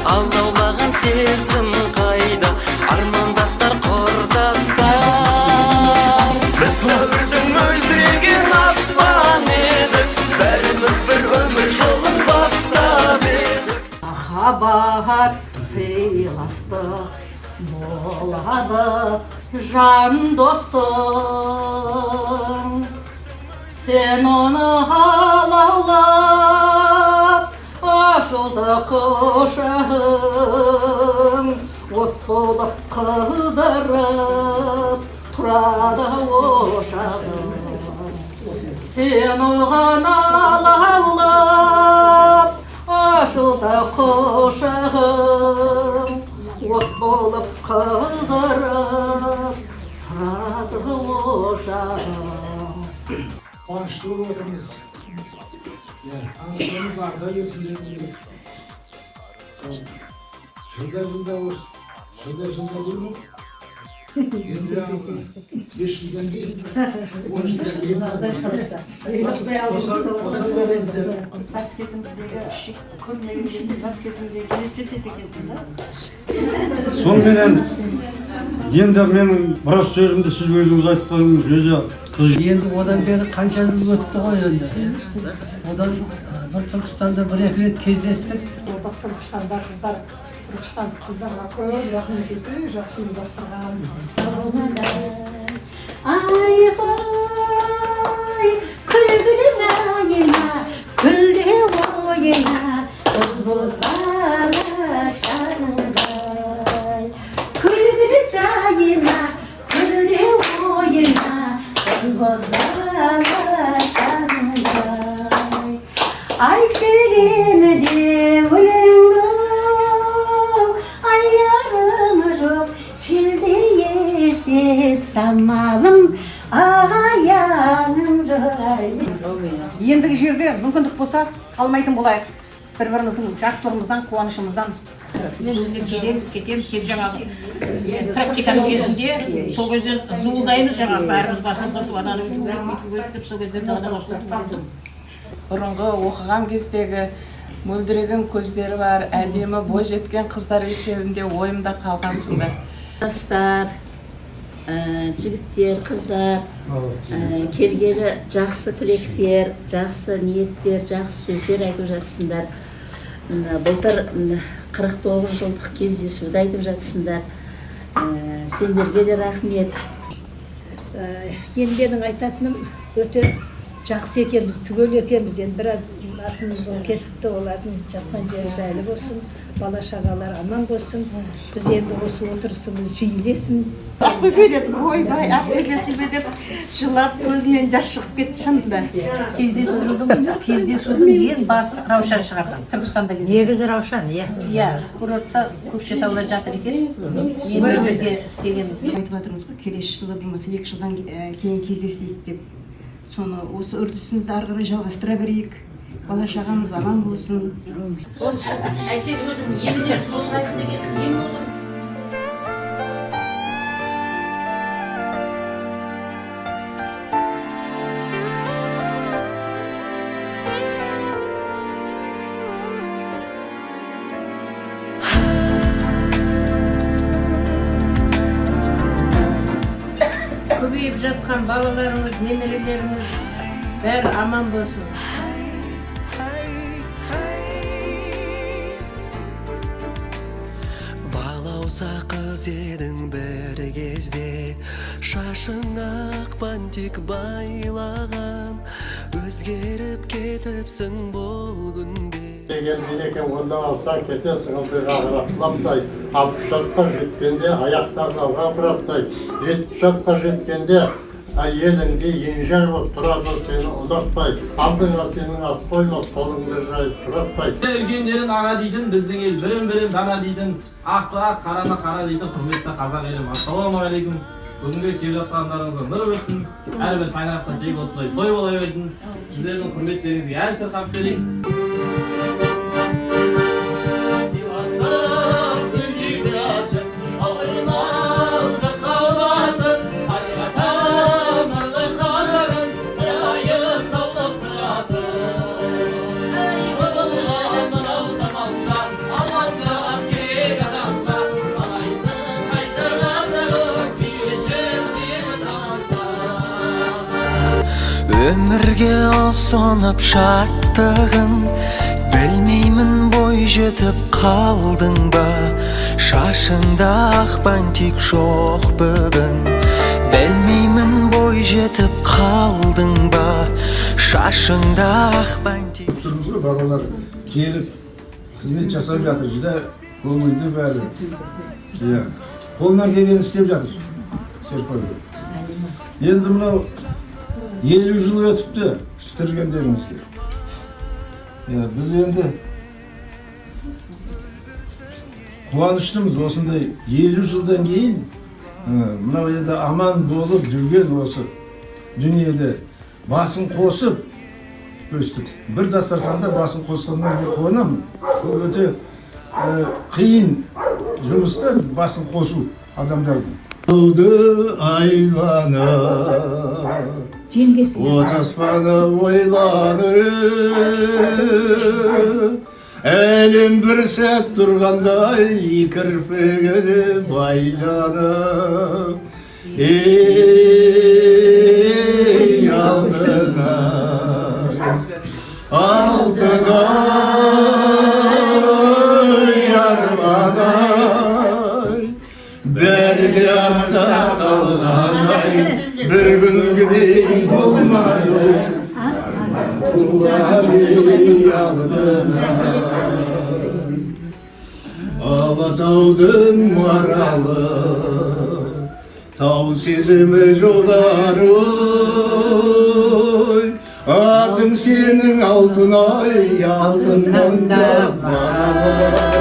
алаулаған сезім қайда, армандастар құрдастар. Біз өмірдің мөлдіреген аспан едік, бәріміз бір өмір жолын бастап едік. Махаббат сыйластық болады жан досың, сен оны алаулап ашылды құшағың, от болып қылдырып тұрады ошағың. Сен оған алаулап ашылды құшағың, от болып қылдырып тұрады ошағың. Қуанышты болып отырмыз. Анасымыз арда берсін деп ойлаймын. Жылда осы, жылда болмақ. Енді 5 жылдан кейін, 10 жылдан Жас кезіміздегі көрмеген кезде жас кезімде елестетеді екенсің да? Сонымен енді менің біраз сөзімді сіз өзіңіз айтқаныңыз өзі енді одан бері қанша жыл өтті ғой енді. Одан бір Түркістанда бір-екі рет кездестік. Орда Түркістанда қыздар, түркістандық қыздарға көп рахмет етті, жақсы ұйымдастырған. Ай-ай, күлгілі жайына, күлде ойына, ұзбозғалы шағындай. Күлгілі жайына, күлде ойына, ұзбозғалы шағындай. Айт дегені де өлеңнің, аярымы жоқ, шілдей есет самалым, аяным жұрайды. Ендігі жерде мүмкіндік болса, қалмайтын болайық. Бір-біріміздің жақсылығымыздан, қуанышымыздан. Мен өзім кетем, тек жаңағы практиканың кезінде сол кезде зуылдаймыз жаңағы бәріміз басымыз қосып ананы өйту керек деп сол кезде ғана қосылып қалдым. Бұрынғы оқыған кездегі мөлдіреген көздері бар, әдемі бой жеткен қыздар есебінде ойымда қалғансыңдар. Жастар, жігіттер, қыздар, келгелі жақсы тілектер, жақсы ниеттер, жақсы сөздер айтып жатсыңдар. Былтыр 49 жылдық кездесуді айтып жатсыңдар. Сендерге де рахмет. Енді менің айтатыным өте жақсы екенбіз, түгел екенбіз. Енді біраз артымыз кетіпті, олардың жатқан жері жайлы болсын, бала шағалар аман болсын. Біз енді осы отырысымыз жиілесін. Ақбөпе деді, ойбай, ақбөпесі бе деп жылап, көзінен жас шығып кетті шынында. Кездесудің ең басы Раушан шығарды. Түркістанда Негізі Раушан, иә. Иә, курортта Көкшетауда жатыр екен. Мен бірге істеген. Айтып жатырмыз ғой, келесі жылы болмаса 2 жылдан кейін кездесейік деп. Соны осы үрдісімізді ары қарай жалғастыра берейік. Бала шағамыз аман болсын. Әсет өзің еміне қозғайтын дегенсің, ем olur. Көбейіп жатқан балаларымыз, немерелеріміз бәрі аман болсын. Балауса қыз едің бір кезде, шашың ақ бантик байлаған, өзгеріп кетіпсің бұл күнде. келген екен, онда алсаң кетесің, ылдиға 60 жасқа жеткенде аяқтарын алға бұраптай, 70 жасқа жеткенде еліңде енжар болып тұрады, сені ұнатпай, алдыңа сенің ас қоймас, қолыңды жайып тұратпай. Үлкендерін аға дейтін, біздің ел бірін-бірін дана дейтін, ақты ақ, қараны қара дейтін құрметті қазақ елім. Ассалаумағалейкум. Бүгінгі келіп жатқандарыңызға нұр өтсін, әрбір шаңырақтан тек осылай той бола берсін. Сіздердің құрметтеріңізге ән шырқап берейік. Өмірге ұсынып шаттығын, білмеймін бой жетіп қалдың ба. Шашыңда ақ бантик жоқ бүгін, білмеймін бой жетіп қалдың ба. Шашыңда ақ бантик. Тұрмыз ғой, балалар келіп қызмет жасап жатыр, жүзі көңілді бәрі. Қолынан келгенін істеп жатыр. Енді мынау 50 жыл өтіпті бітіргендеріңізге. Біз енді қуаныштымыз, осындай 50 жылдан кейін мынау енді аман болып жүрген осы дүниеде басын қосып өстік. Бір дастарханда басын қосқаннан кейін қуанамын. Бұл өте қиын жұмыста басын қосу адамдардың. Ауды айланы, от аспаны ойланы, әлем бір сәт тұрғандай кірпігіне байланып, ей алтына, алтына арманай, бәрі де артта қалғандай, бір күнгідей болмады Алатаудың маралы, тау сезімі жоғары, атын сенің алтын ай, алтыннан да маралы.